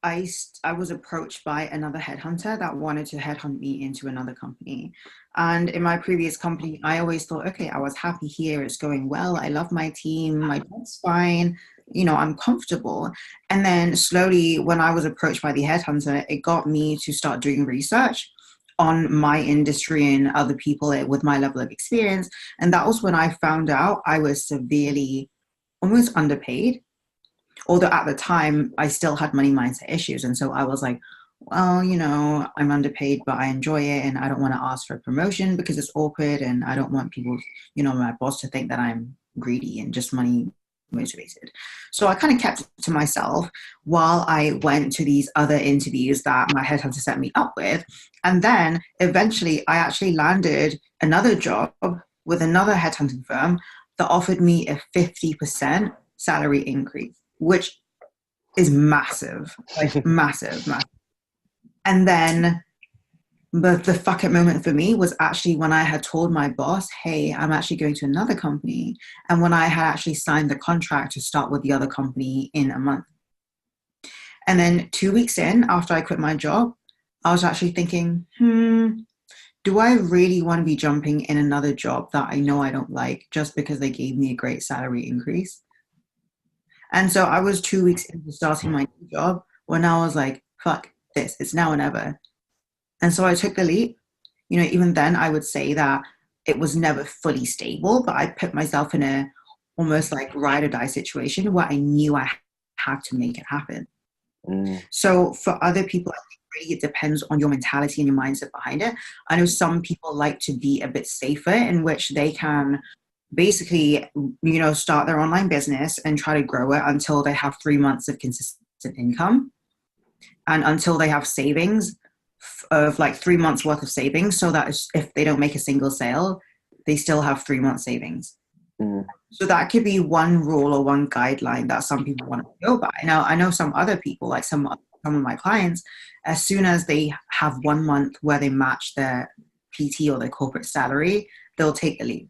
I was approached by another headhunter that wanted to headhunt me into another company. And in my previous company, I always thought, okay, I was happy here. It's going well. I love my team. My job's fine. You know, I'm comfortable. And then slowly, when I was approached by the headhunter, it got me to start doing research on my industry and other people with my level of experience. And that was when I found out I was severely, almost underpaid. Although at the time I still had money mindset issues. And so I was like, well, you know, I'm underpaid, but I enjoy it. And I don't want to ask for a promotion because it's awkward. And I don't want people, you know, my boss to think that I'm greedy and just money motivated. So I kind of kept it to myself while I went to these other interviews that my headhunter set me up with. And then eventually I actually landed another job with another headhunting firm that offered me a 50% salary increase, which is massive, like massive. And then the fuck it moment for me was actually when I had told my boss, hey, I'm actually going to another company. And when I had actually signed the contract to start with the other company in a month. And then 2 weeks in, after I quit my job, I was actually thinking, do I really want to be jumping in another job that I know I don't like just because they gave me a great salary increase? And so I was 2 weeks into starting my new job when I was like, fuck this, it's now or never. And so I took the leap. You know, even then I would say that it was never fully stable, but I put myself in a almost like ride or die situation where I knew I had to make it happen. So for other people, I think really it depends on your mentality and your mindset behind it. I know some people like to be a bit safer, in which they can basically, you know, start their online business and try to grow it until they have 3 months of consistent income and until they have savings of like 3 months worth of savings, so that if they don't make a single sale, they still have 3 months savings. So that could be one rule or one guideline that some people want to go by. Now, I know some other people, like some of my clients, as soon as they have 1 month where they match their PT or their corporate salary, they'll take the leap.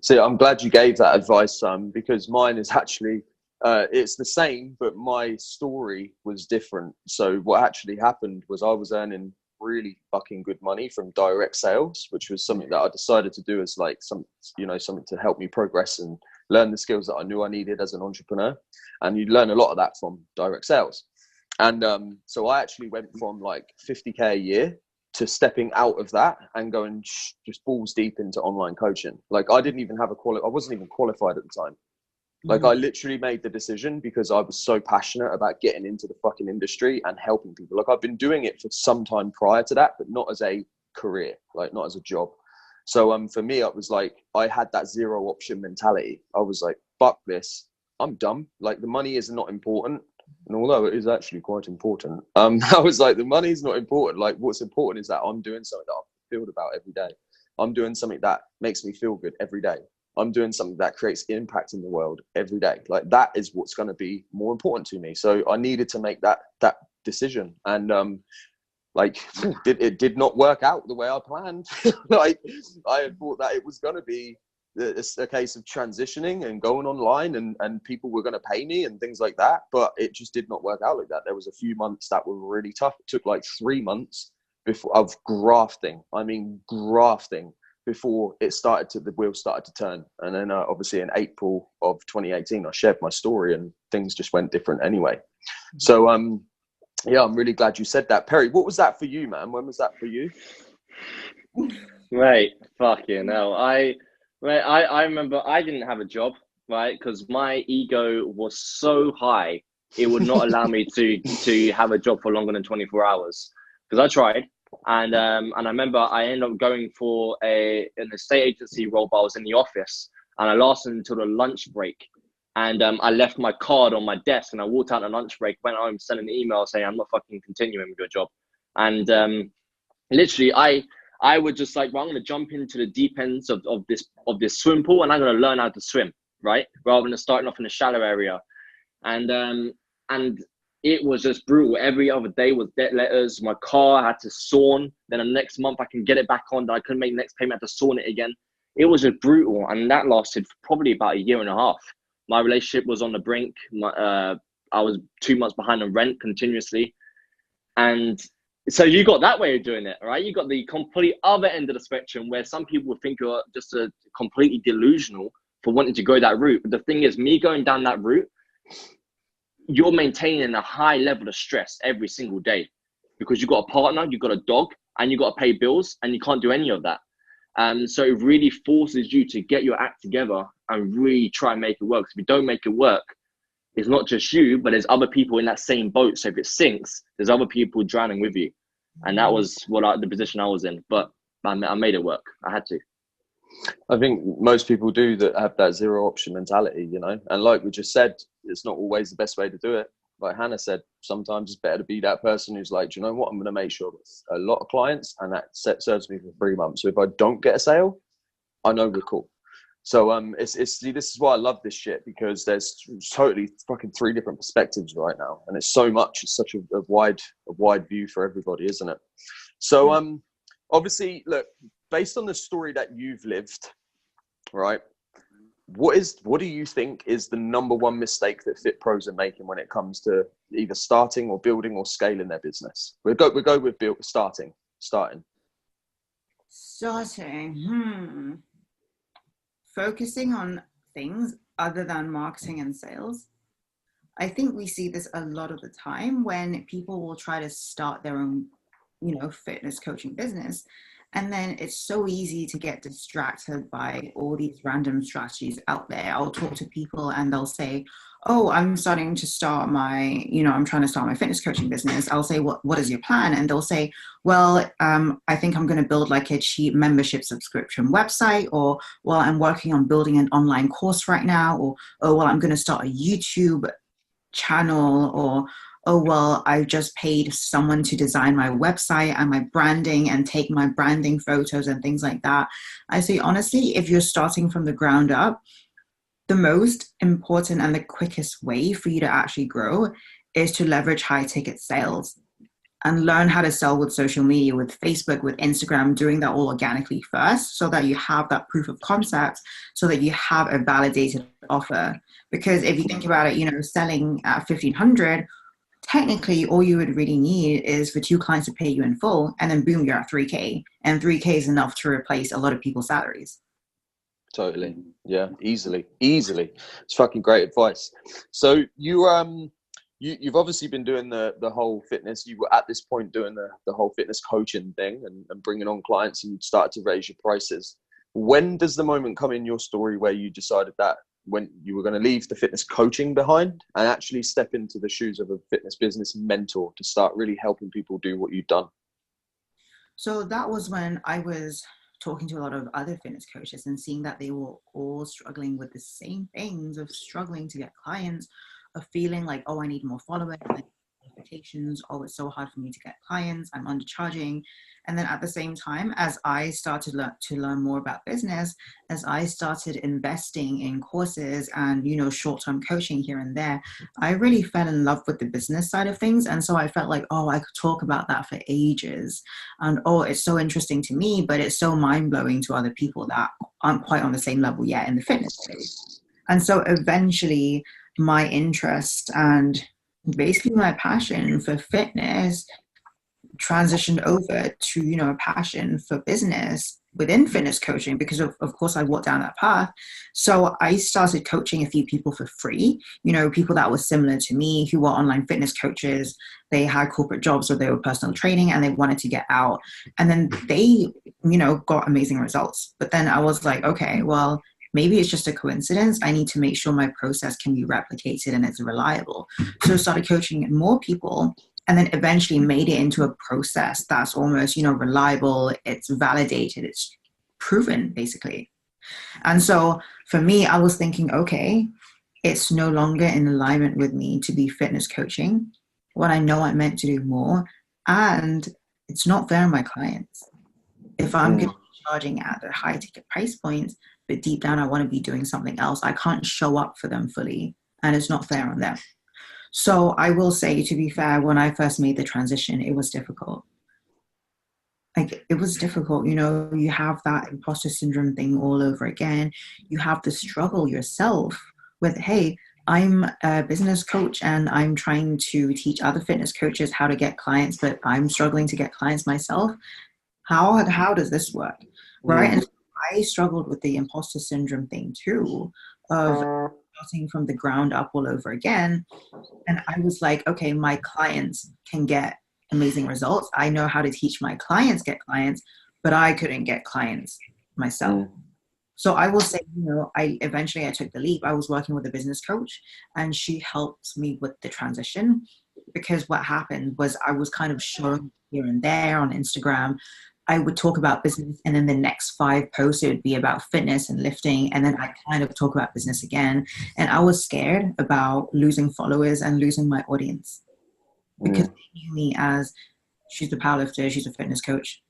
So I'm glad you gave that advice, because mine is actually, it's the same, but my story was different. So what actually happened was I was earning really fucking good money from direct sales, which was something that I decided to do as like something to help me progress and learn the skills that I knew I needed as an entrepreneur. And you learn a lot of that from direct sales. And so I actually went from like 50K a year to stepping out of that and going just balls deep into online coaching. Like I didn't even have I wasn't even qualified at the time. Like I literally made the decision because I was so passionate about getting into the fucking industry and helping people. Like I've been doing it for some time prior to that, but not as a career, like not as a job. So for me, it was like, I had that zero option mentality. I was like, fuck this, I'm dumb. Like the money is not important. And although it is actually quite important, I was like, the money is not important. Like what's important is that I'm doing something that I feel about every day. I'm doing something that makes me feel good every day. I'm doing something that creates impact in the world every day. Like that is what's going to be more important to me. So I needed to make that decision. And it did not work out the way I planned. Like I had thought that it was going to be it's a case of transitioning and going online, and people were going to pay me and things like that. But it just did not work out like that. There was a few months that were really tough. It took like 3 months of grafting. I mean, grafting before the wheels started to turn. And then obviously in April of 2018, I shared my story and things just went different anyway. So, yeah, I'm really glad you said that. Perry, what was that for you, man? When was that for you? Right, fucking hell. I remember I didn't have a job, right? Because my ego was so high, it would not allow me to have a job for longer than 24 hours. Because I tried, and I remember I ended up going for an estate agency role, but I was in the office, and I lasted until the lunch break. And I left my card on my desk, and I walked out on lunch break, went home, sent an email saying I'm not fucking continuing with your job. And literally, I would just like, well, I'm going to jump into the deep ends of this swim pool, and I'm going to learn how to swim, right? Rather than starting off in a shallow area. And it was just brutal. Every other day was debt letters. My car had to sawn. Then the next month I can get it back on. Then I couldn't make the next payment. I had to sawn it again. It was just brutal, and that lasted for probably about a year and a half. My relationship was on the brink. I was 2 months behind on rent continuously. And so you got that way of doing it, right? You got the complete other end of the spectrum where some people would think you're just completely delusional for wanting to go that route. But the thing is, me going down that route, you're maintaining a high level of stress every single day because you've got a partner, you've got a dog, and you've got to pay bills, and you can't do any of that. So it really forces you to get your act together and really try and make it work. If you don't make it work, it's not just you, but there's other people in that same boat. So if it sinks, there's other people drowning with you. And that was the position I was in. But I made it work. I had to. I think most people do that have that zero option mentality, you know. And like we just said, it's not always the best way to do it. Like Hannah said, sometimes it's better to be that person who's like, do you know what? I'm going to make sure there's a lot of clients, and that serves me for 3 months. So if I don't get a sale, I know we're cool. So this is why I love this shit, because there's totally fucking 3 different perspectives right now, and it's such a wide view for everybody, isn't it? So obviously, look, based on the story that you've lived, right? What do you think is the number one mistake that fit pros are making when it comes to either starting or building or scaling their business? We'll go with starting. Focusing on things other than marketing and sales. I think we see this a lot of the time when people will try to start their own, fitness coaching business. And then it's so easy to get distracted by all these random strategies out there. I'll talk to people and they'll say, oh, I'm trying to start my fitness coaching business. I'll say, what is your plan? And they'll say, well, I think I'm going to build like a cheap membership subscription website, or, well, I'm working on building an online course right now, or, oh, well, I'm going to start a YouTube channel, or, oh, well, I just paid someone to design my website and my branding and take my branding photos and things like that. I say, honestly, if you're starting from the ground up, the most important and the quickest way for you to actually grow is to leverage high ticket sales and learn how to sell with social media, with Facebook, with Instagram, doing that all organically first, so that you have that proof of concept, so that you have a validated offer. Because if you think about it, selling at 1,500, technically all you would really need is for 2 clients to pay you in full, and then boom, you're at 3K, and 3K is enough to replace a lot of people's salaries. Totally. Yeah, easily. It's fucking great advice. So you've obviously been doing the whole fitness. You were at this point doing the whole fitness coaching thing and bringing on clients, and you started to raise your prices. When does the moment come in your story where you decided that when you were going to leave the fitness coaching behind and actually step into the shoes of a fitness business mentor to start really helping people do what you've done? So that was when I was talking to a lot of other fitness coaches and seeing that they were all struggling with the same things, of struggling to get clients, of feeling like, oh, I need more followers, I need expectations. Oh, it's so hard for me to get clients. I'm undercharging. And then at the same time, as I started to learn more about business, as I started investing in courses and, you know, short-term coaching here and there, I really fell in love with the business side of things. And so I felt like, oh, I could talk about that for ages. And, oh, it's so interesting to me, but it's so mind-blowing to other people that aren't quite on the same level yet in the fitness space. And so eventually my interest and basically my passion for fitness transitioned over to, you know, a passion for business within fitness coaching, because of course I walked down that path. So I started coaching a few people for free, you know, people that were similar to me, who were online fitness coaches. They had corporate jobs or they were personal training and they wanted to get out. And then they, you know, got amazing results. But then I was like, okay, well, maybe it's just a coincidence. I need to make sure my process can be replicated and it's reliable. So I started coaching more people, and then eventually made it into a process that's almost, you know, reliable. It's validated. It's proven, basically. And so for me, I was thinking, okay, it's no longer in alignment with me to be fitness coaching. What I know I'm meant to do more. And it's not fair on my clients. If I'm going to be charging at the high ticket price points, but deep down I want to be doing something else, I can't show up for them fully. And it's not fair on them. So I will say, to be fair, when I first made the transition, it was difficult. Like, it was difficult. You know, you have that imposter syndrome thing all over again. You have the struggle yourself with, hey, I'm a business coach and I'm trying to teach other fitness coaches how to get clients, but I'm struggling to get clients myself. How does this work? Right. And I struggled with the imposter syndrome thing too, of starting from the ground up all over again. And I was like, okay, my clients can get amazing results. I know how to teach my clients get clients, but I couldn't get clients myself. So I will say, you know, I took the leap. I was working with a business coach and she helped me with the transition, because what happened was I was kind of showing here and there on Instagram. I would talk about business, and then the next 5 posts, it would be about fitness and lifting. And then I kind of talk about business again. And I was scared about losing followers and losing my audience, because they knew me as, she's a powerlifter, she's a fitness coach.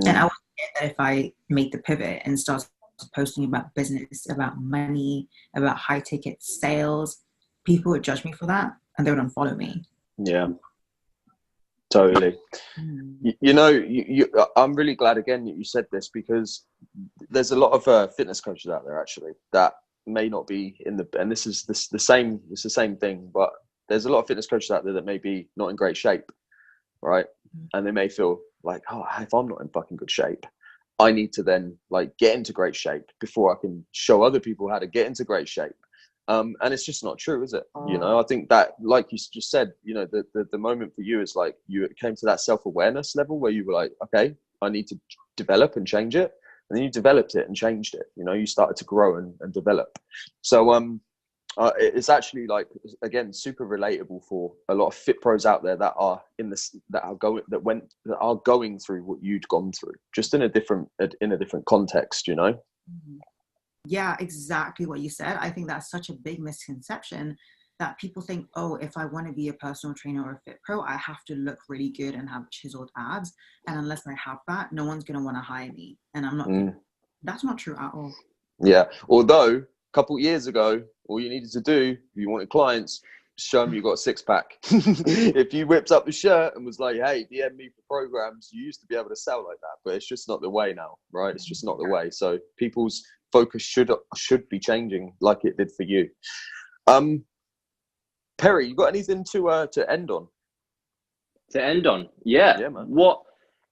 And I was scared that if I made the pivot and started posting about business, about money, about high ticket sales, people would judge me for that and they would unfollow me. Yeah. Totally. You know, I'm really glad again that you said this, because there's a lot of fitness coaches out there actually that may not be in the, and this is the same, it's the same thing, but there's a lot of fitness coaches out there that may be not in great shape, right? And they may feel like, oh, if I'm not in fucking good shape, I need to then like get into great shape before I can show other people how to get into great shape. And it's just not true, is it? You know, I think that, like you just said, you know, the moment for you is like you came to that self-awareness level where you were like, okay, I need to develop and change it. And then you developed it and changed it. You know, you started to grow and develop. So it's actually, like, again, super relatable for a lot of fit pros out there that are in this, that are going through what you'd gone through, just in a different context, you know? Yeah, exactly what you said. I think that's such a big misconception, that people think, oh, if I want to be a personal trainer or a fit pro, I have to look really good and have chiseled abs. And unless I have that, no one's going to want to hire me. And I'm not, that's not true at all. Yeah. Although a couple of years ago, all you needed to do, if you wanted clients, show them you got a 6-pack. If you whipped up the shirt and was like, hey, DM me for programs, you used to be able to sell like that, but it's just not the way now, right? It's just not the way. So people's focus should be changing, like it did for you. Perry, you got anything to end on? To end on, yeah, man. What?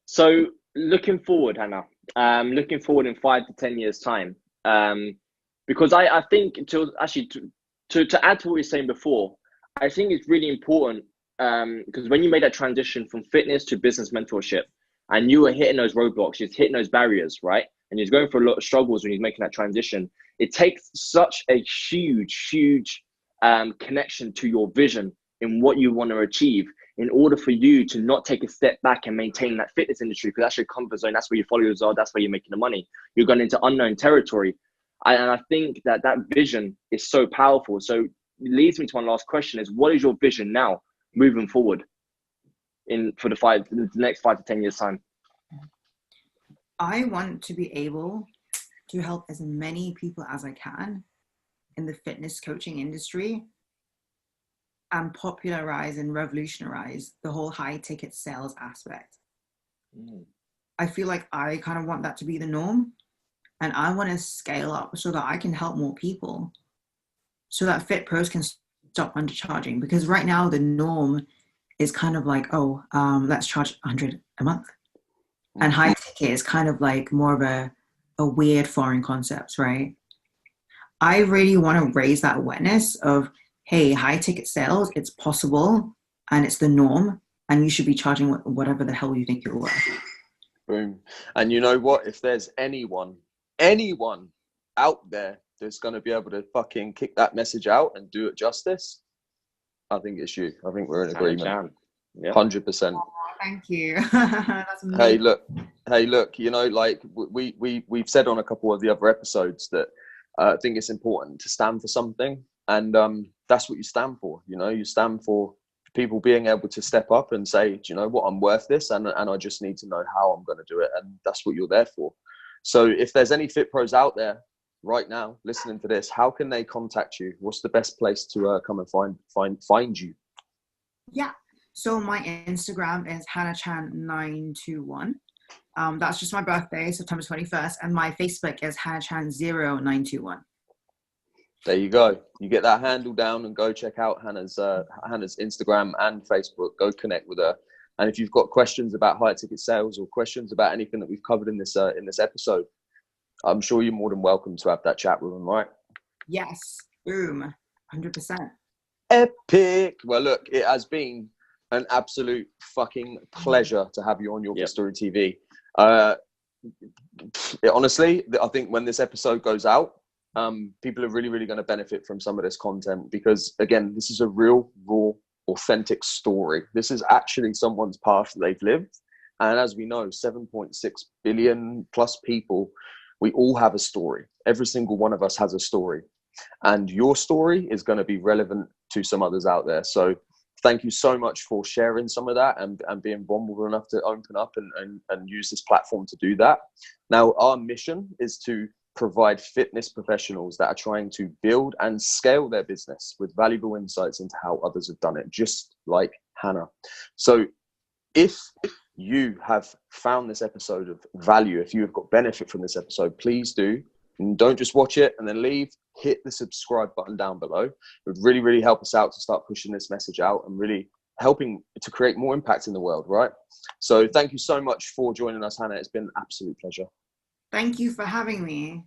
So looking forward, Hannah. Looking forward in 5 to 10 years time. Because I think to add to what you're saying before, I think it's really important, because when you made that transition from fitness to business mentorship, and you were hitting those roadblocks, you're hitting those barriers, right? And you're going through a lot of struggles when you're making that transition. It takes such a huge connection to your vision in what you want to achieve in order for you to not take a step back and maintain that fitness industry, because that's your comfort zone. That's where your followers are. That's where you're making the money. You're going into unknown territory. And I think that vision is so powerful. So it leads me to one last question is, what is your vision now? moving forward for the next 5 to 10 years time? I want to be able to help as many people as I can in the fitness coaching industry and popularize and revolutionize the whole high ticket sales aspect. I feel like I kind of want that to be the norm, and I want to scale up so that I can help more people, so that fit pros can stop undercharging. Because right now the norm is kind of like, let's charge 100 a month. And high ticket is kind of like more of a weird foreign concept, right? I really want to raise that awareness of, hey, high ticket sales, it's possible and it's the norm, and you should be charging whatever the hell you think you're worth. Boom. And you know what? If there's anyone out there that's going to be able to fucking kick that message out and do it justice, I think it's you. I think we're in agreement. Yeah. 100%. Thank you. That's amazing. Hey, look, you know, like we've said on a couple of the other episodes that I think it's important to stand for something. And that's what you stand for. You know, you stand for people being able to step up and say, do you know what, I'm worth this, and I just need to know how I'm going to do it. And that's what you're there for. So if there's any fit pros out there right now listening to this, how can they contact you? What's the best place to come and find you? Yeah. So my Instagram is hannahchan921. That's just my birthday, September 21st. And my Facebook is hannahchan0921. There you go. You get that handle down and go check out Hannah's Instagram and Facebook. Go connect with her. And if you've got questions about high ticket sales or questions about anything that we've covered in this episode, I'm sure you're more than welcome to have that chat with them, right? Yes. Boom. 100%. Epic. Well, look, it has been an absolute fucking pleasure to have you on Your Story TV. Honestly, I think when this episode goes out, people are really, really going to benefit from some of this content, because again, this is a real, raw, authentic story. This is actually someone's path that they've lived. And as we know, 7.6 billion plus people, we all have a story. Every single one of us has a story. And your story is going to be relevant to some others out there. So thank you so much for sharing some of that and being vulnerable enough to open up and use this platform to do that. Now, our mission is to provide fitness professionals that are trying to build and scale their business with valuable insights into how others have done it, just like Hannah. So if you have found this episode of value, if you have got benefit from this episode, please do. And don't just watch it and then leave. Hit the subscribe button down below. It would really, really help us out to start pushing this message out and really helping to create more impact in the world, right? So thank you so much for joining us, Hannah. It's been an absolute pleasure. Thank you for having me.